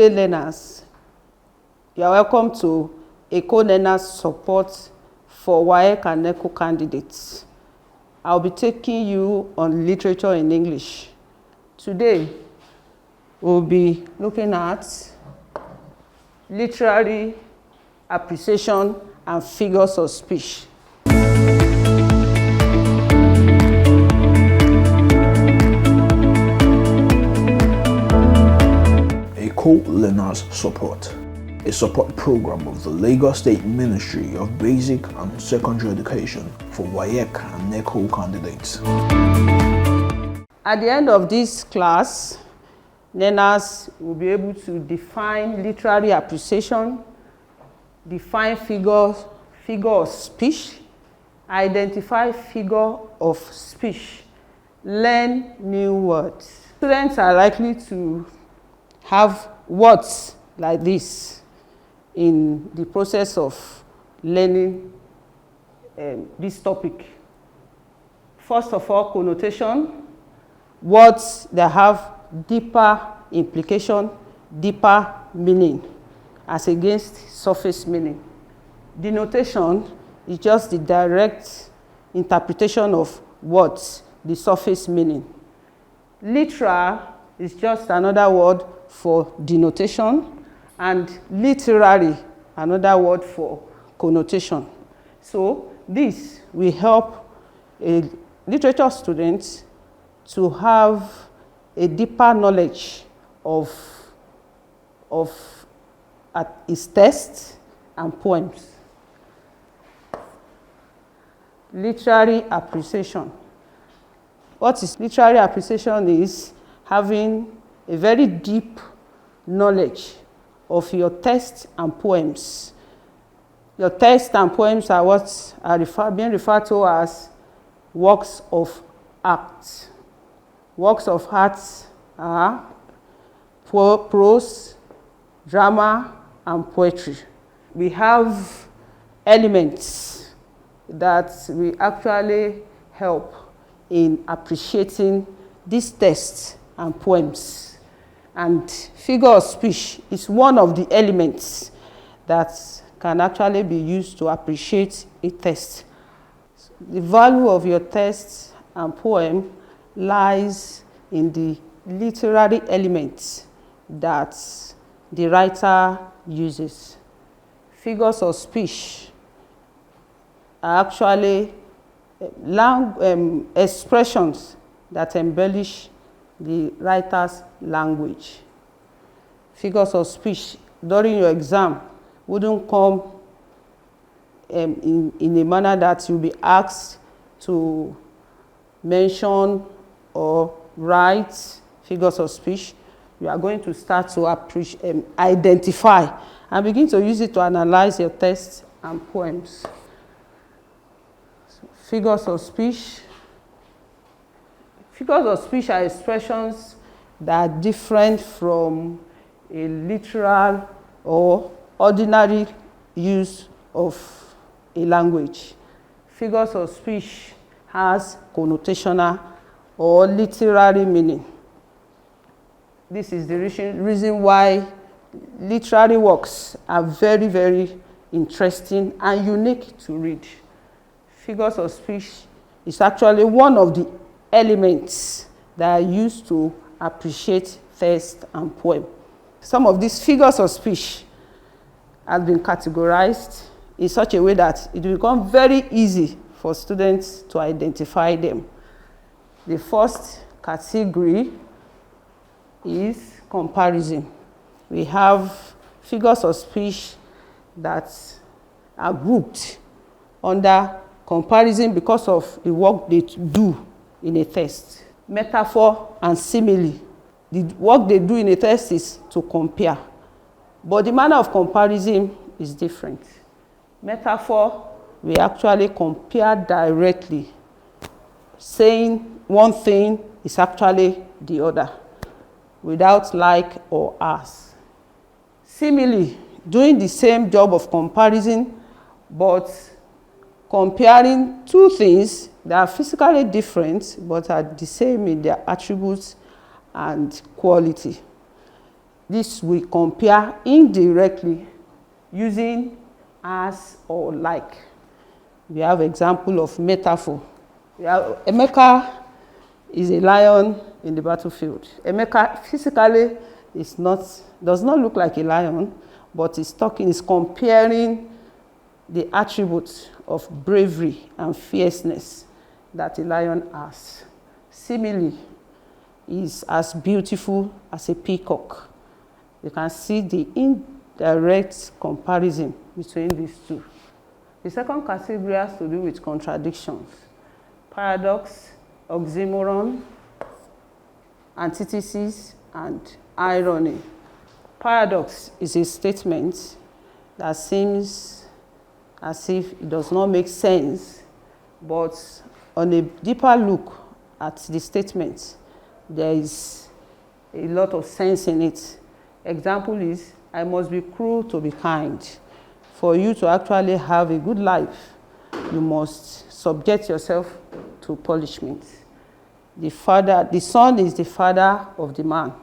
day learners, you are welcome to Eko Learners Support for WAEC and NECO candidates. I'll be taking you on literature in English. Today, we'll be looking at literary appreciation and figures of speech. Eko Learners Support, a support program of the Lagos State Ministry of Basic and Secondary Education for WAEC and NECO candidates. At the end of this class, learners will be able to define literary appreciation, define figure of speech, identify figure of speech, learn new words. Students are likely to have words like this in the process of learning this topic. First of all, connotation, words that have deeper implication, deeper meaning, as against surface meaning. Denotation is just the direct interpretation of words, the surface meaning. Literal is just another word for denotation, and literary, another word for connotation. So this will help a literature student to have a deeper knowledge of his text and poems. Literary appreciation. What is literary appreciation is having a very deep knowledge of your text and poems. Your text and poems are what are being referred to as works of art. Works of art are prose, drama, and poetry. We have elements that will actually help in appreciating these texts and poems. And figure of speech is one of the elements that can actually be used to appreciate a text. The value of your text and poem lies in the literary elements that the writer uses. Figures of speech are actually expressions that embellish the writer's language. Figures of speech during your exam wouldn't come in a manner that you'll be asked to mention or write figures of speech. You are going to start to identify and begin to use it to analyze your text and poems. So, figures of speech. Figures of speech are expressions that are different from a literal or ordinary use of a language. Figures of speech has connotational or literary meaning. This is the reason why literary works are very, very interesting and unique to read. Figures of speech is actually one of the elements that are used to appreciate text and poem. Some of these figures of speech have been categorized in such a way that it will become very easy for students to identify them. The first category is comparison. We have figures of speech that are grouped under comparison because of the work they do in a text. Metaphor and simile. The work they do in a text is to compare, but the manner of comparison is different. Metaphor, we actually compare directly, saying one thing is actually the other, without like or as. Simile, doing the same job of comparison, but comparing two things that are physically different but are the same in their attributes and quality. this we compare indirectly using as or like. We have example of metaphor. Emeka is a lion in the battlefield. Emeka physically does not look like a lion, but is comparing the attributes of bravery and fierceness that a lion has. Simile is as beautiful as a peacock. You can see the indirect comparison between these two. The second category has to do with contradictions. Paradox, oxymoron, antithesis, and irony. Paradox is a statement that seems as if it does not make sense, but on a deeper look at the statement, there is a lot of sense in it. Example is, I must be cruel to be kind. For you to actually have a good life, you must subject yourself to punishment. The son is the father of the man.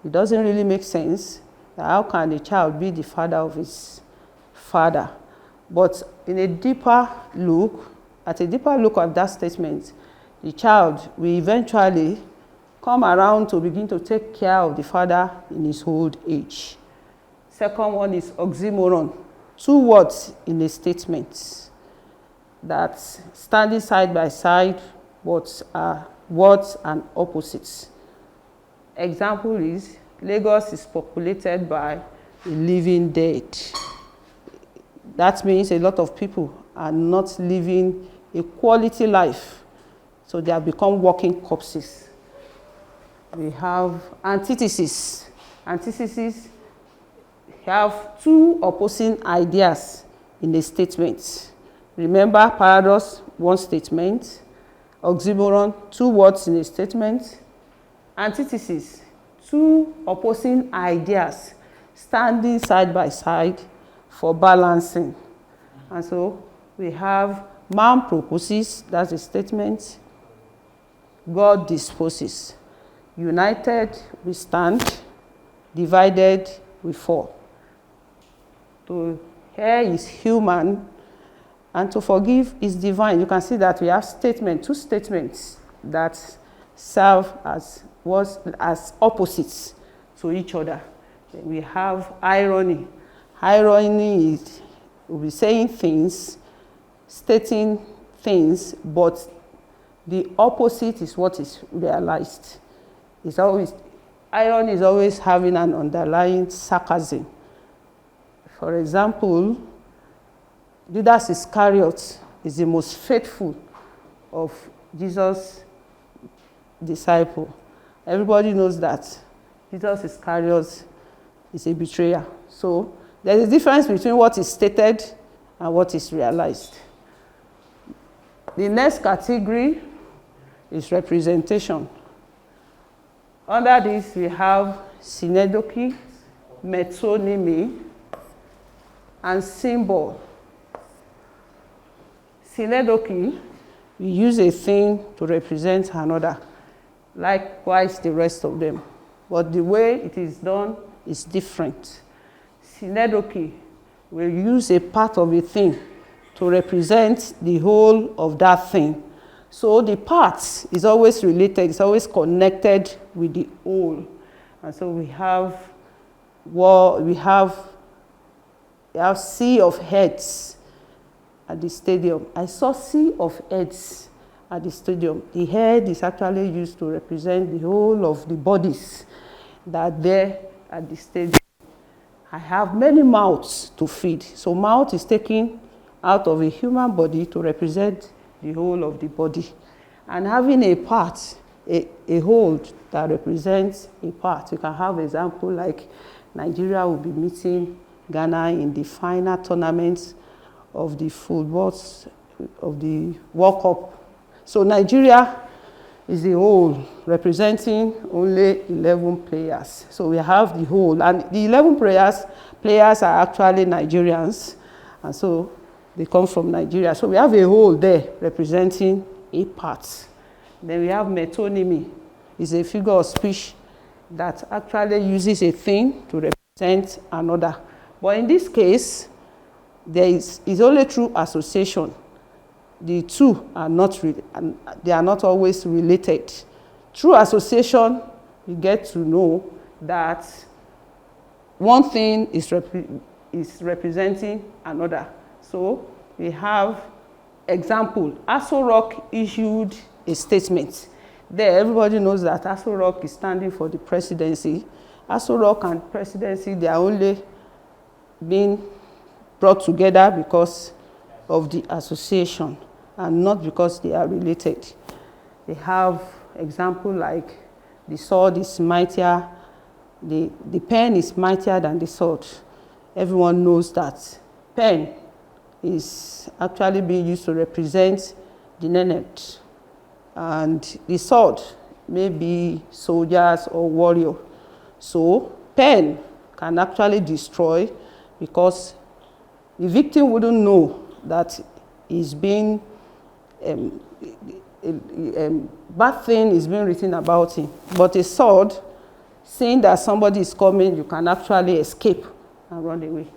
It doesn't really make sense that how can a child be the father of his father? But in a deeper look, at that statement, the child will eventually come around to begin to take care of the father in his old age. Second one is oxymoron. Two words in a statement that standing side by side but are words and opposites. Example is, Lagos is populated by the living dead. That means a lot of people are not living a quality life, so they have become walking corpses. We have antithesis. Antithesis have two opposing ideas in a statement. Remember, paradox, one statement. Oxymoron, two words in a statement. Antithesis, two opposing ideas standing side by side for balancing. And so we have man proposes, that's a statement. God disposes. United we stand, divided we fall. To err is human, and to forgive is divine. You can see that we have two statements that serve as opposites to each other. We have irony. Irony is we'll be saying things, stating things, but the opposite is what is realized. Irony is always having an underlying sarcasm. For example, Judas Iscariot is the most faithful of Jesus' disciples. Everybody knows that Judas Iscariot is a betrayer. So there's a difference between what is stated and what is realized. The next category is representation. Under this, we have synecdoche, metonymy, and symbol. Synecdoche, we use a thing to represent another, likewise the rest of them. But the way it is done is different. Synecdoche will use a part of a thing to represent the whole of that thing. So the part is always related, it's always connected with the whole. And so we have sea of heads at the stadium. I saw sea of heads at the stadium. The head is actually used to represent the whole of the bodies that are there at the stadium. I have many mouths to feed. So mouth is taken out of a human body to represent the whole of the body. And having a part, a whole that represents a part. You can have example like Nigeria will be meeting Ghana in the final tournaments of the football, of the World Cup. So Nigeria is the whole, representing only 11 players. So we have the whole, and the 11 players are actually Nigerians, and so they come from Nigeria. So we have a whole there representing a part. Then we have metonymy. It's a figure of speech that actually uses a thing to represent another. But in this case, it's only through association. The two are they are not always related. Through association, you get to know that one thing is representing another. So we have example. Aso Rock issued a statement. There, everybody knows that Aso Rock is standing for the presidency. Aso Rock and presidency, they are only being brought together because of the association and not because they are related. They have example like the sword is mightier, the pen is mightier than the sword. Everyone knows that pen is actually being used to represent the nenet, and the sword may be soldiers or warrior. So pen can actually destroy because the victim wouldn't know that it's being bad thing is being written about him. But a sword, seeing that somebody is coming, you can actually escape and run away.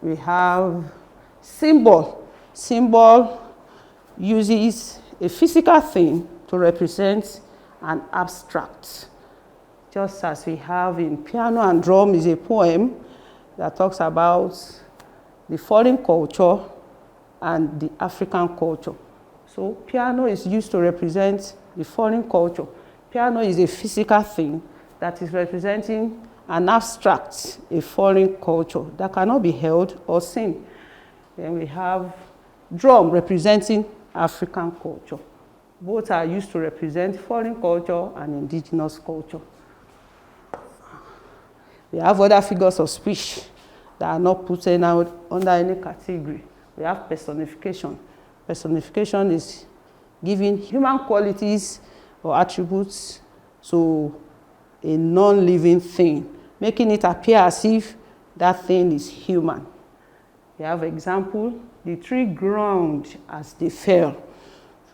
We have symbol. Symbol uses a physical thing to represent an abstract. Just as we have in Piano and Drum is a poem that talks about the foreign culture and the African culture. So piano is used to represent the foreign culture. Piano is a physical thing that is representing an abstract, a foreign culture that cannot be held or seen. Then we have drum representing African culture. Both are used to represent foreign culture and indigenous culture. We have other figures of speech that are not put out under any category. We have personification. Personification is giving human qualities or attributes to a non-living thing, making it appear as if that thing is human. We have example, the tree groaned as they fell.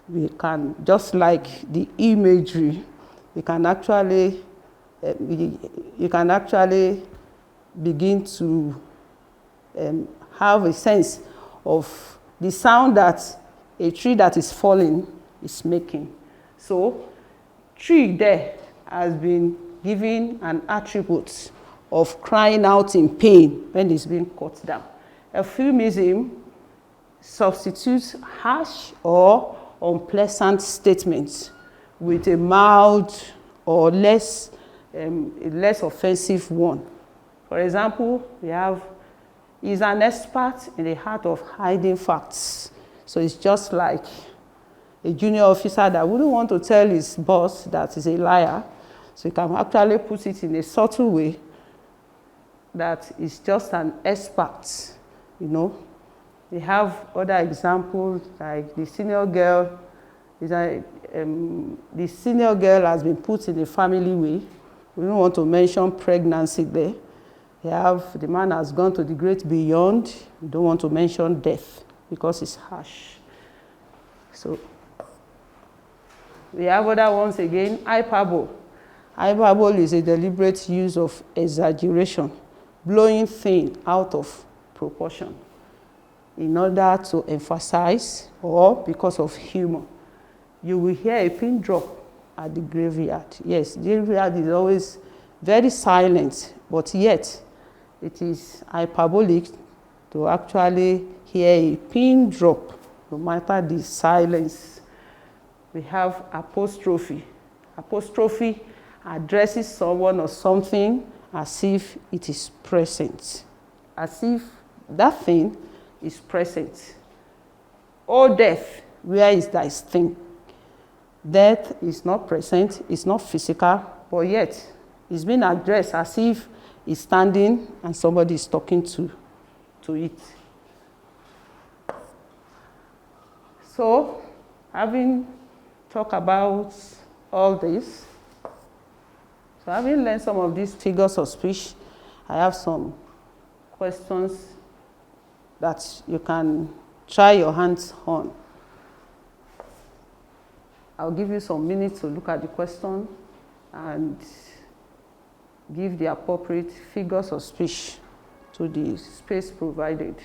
We can, just like the imagery, we can actually, you can actually begin to have a sense of the sound that a tree that is falling is making. So, tree there has been given an attribute of crying out in pain when it's being cut down. Euphemism substitutes harsh or unpleasant statements with a mild or less offensive one. For example, we have, he's an expert in the art of hiding facts. So it's just like a junior officer that wouldn't want to tell his boss that he's a liar. So he can actually put it in a subtle way that is just an expert, you know. We have other examples like the senior girl. The senior girl has been put in a family way. We don't want to mention pregnancy there. We have the man has gone to the great beyond. We don't want to mention death because it's harsh. So we have other ones again. Hyperbole. Hyperbole is a deliberate use of exaggeration, blowing things out of proportion in order to emphasize or because of humor. You will hear a pin drop at the graveyard. Yes, the graveyard is always very silent, but yet it is hyperbolic to actually hear a pin drop, no matter the silence. We have apostrophe. Apostrophe addresses someone or something as if it is present, as if that thing is present. Oh, death, where is thy sting? Death is not present, it's not physical, but yet it's being addressed as if it's standing and somebody is talking to it. So, having talked about all this, so having learned some of these figures of speech, I have some questions that you can try your hands on. I'll give you some minutes to look at the question and give the appropriate figures of speech to the space provided.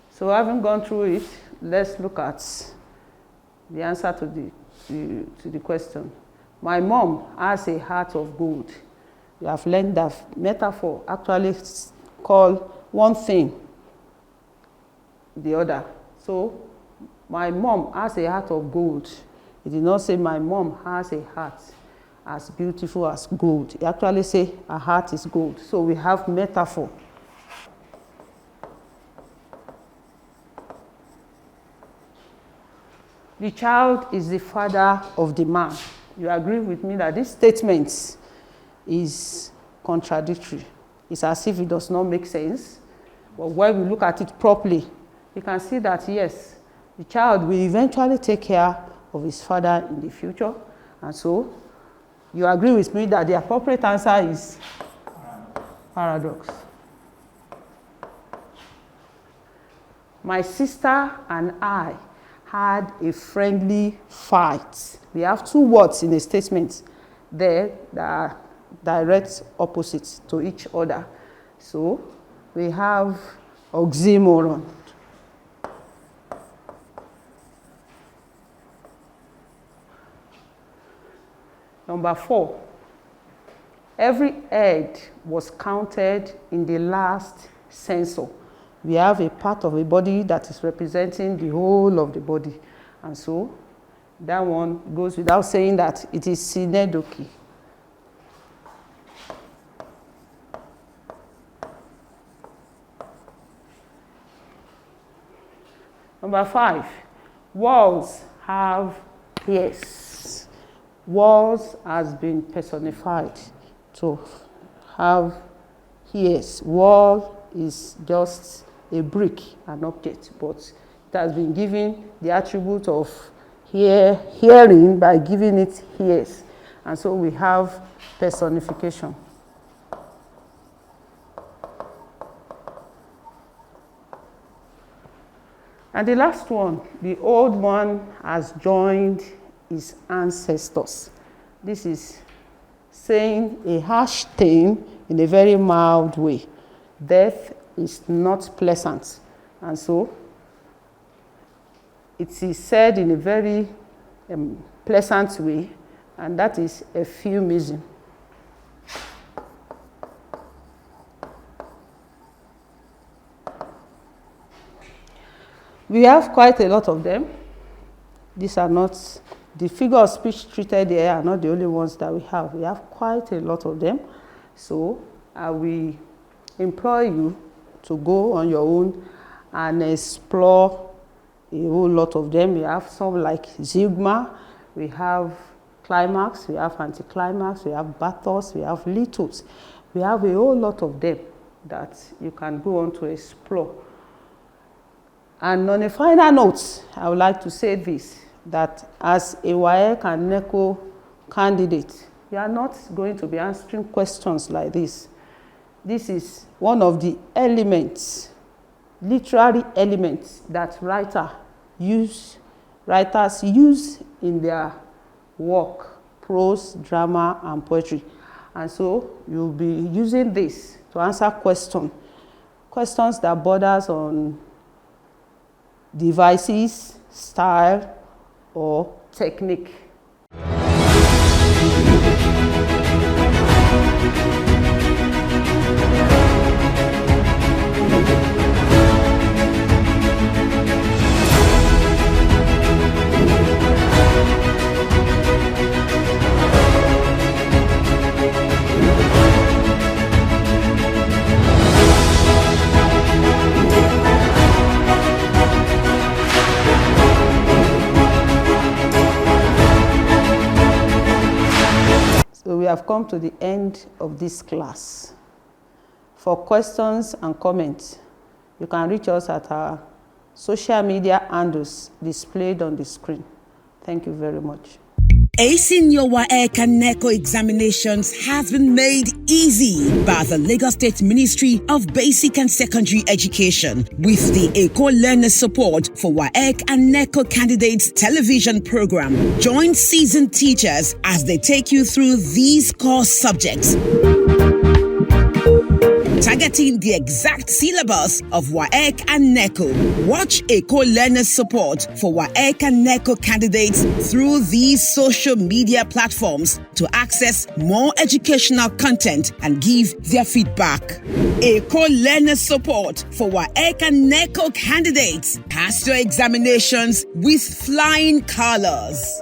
So having gone through it, let's look at the answer to the question. My mom has a heart of gold. You have learned that metaphor actually call one thing the other. So my mom has a heart of gold. It did not say my mom has a heart as beautiful as gold. It actually say her heart is gold. So we have metaphor. The child is the father of the man. You agree with me that this statement is contradictory. It's as if it does not make sense. But when we look at it properly, you can see that yes, the child will eventually take care of his father in the future. And so you agree with me that the appropriate answer is paradox. My sister and I had a friendly fight. We have two words in a statement there that are direct opposites to each other. So we have oxymoron. Number 4, every head was counted in the last census. We have a part of a body that is representing the whole of the body. And so that one goes without saying that it is synedoki. Number 5, walls have ears. Walls has been personified to have ears. Wall is just a brick, an object, but it has been given the attribute of hearing by giving it ears. And so we have personification. And the last one, the old one has joined his ancestors. This is saying a harsh thing in a very mild way. Death is not pleasant. And so it is said in a very pleasant way, and that is euphemism. We have quite a lot of them. These are not, the figure of speech treated here are not the only ones that we have. We have quite a lot of them. So I will implore you to go on your own and explore a whole lot of them. We have some like Zigma, we have climax, we have anticlimax, we have bathos, we have litus. We have a whole lot of them that you can go on to explore. And on a final note, I would like to say this, that as a WAEC and NECO candidate, you are not going to be answering questions like this. This is one of the elements, literary elements that writers use in their work, prose, drama, and poetry. And so you'll be using this to answer questions that borders on devices, style, or technique. So we have come to the end of this class. For questions and comments, you can reach us at our social media handles displayed on the screen. Thank you very much. Acing your WAEC and NECO examinations has been made easy by the Lagos State Ministry of Basic and Secondary Education with the Eko Learners Support for WAEC and NECO Candidates television program. Join seasoned teachers as they take you through these core subjects, targeting the exact syllabus of WAEC and NECO. Watch Eko Learners Support for WAEC and NECO candidates through these social media platforms to access more educational content and give their feedback. Eko Learners Support for WAEC and NECO candidates. Pass your examinations with flying colors.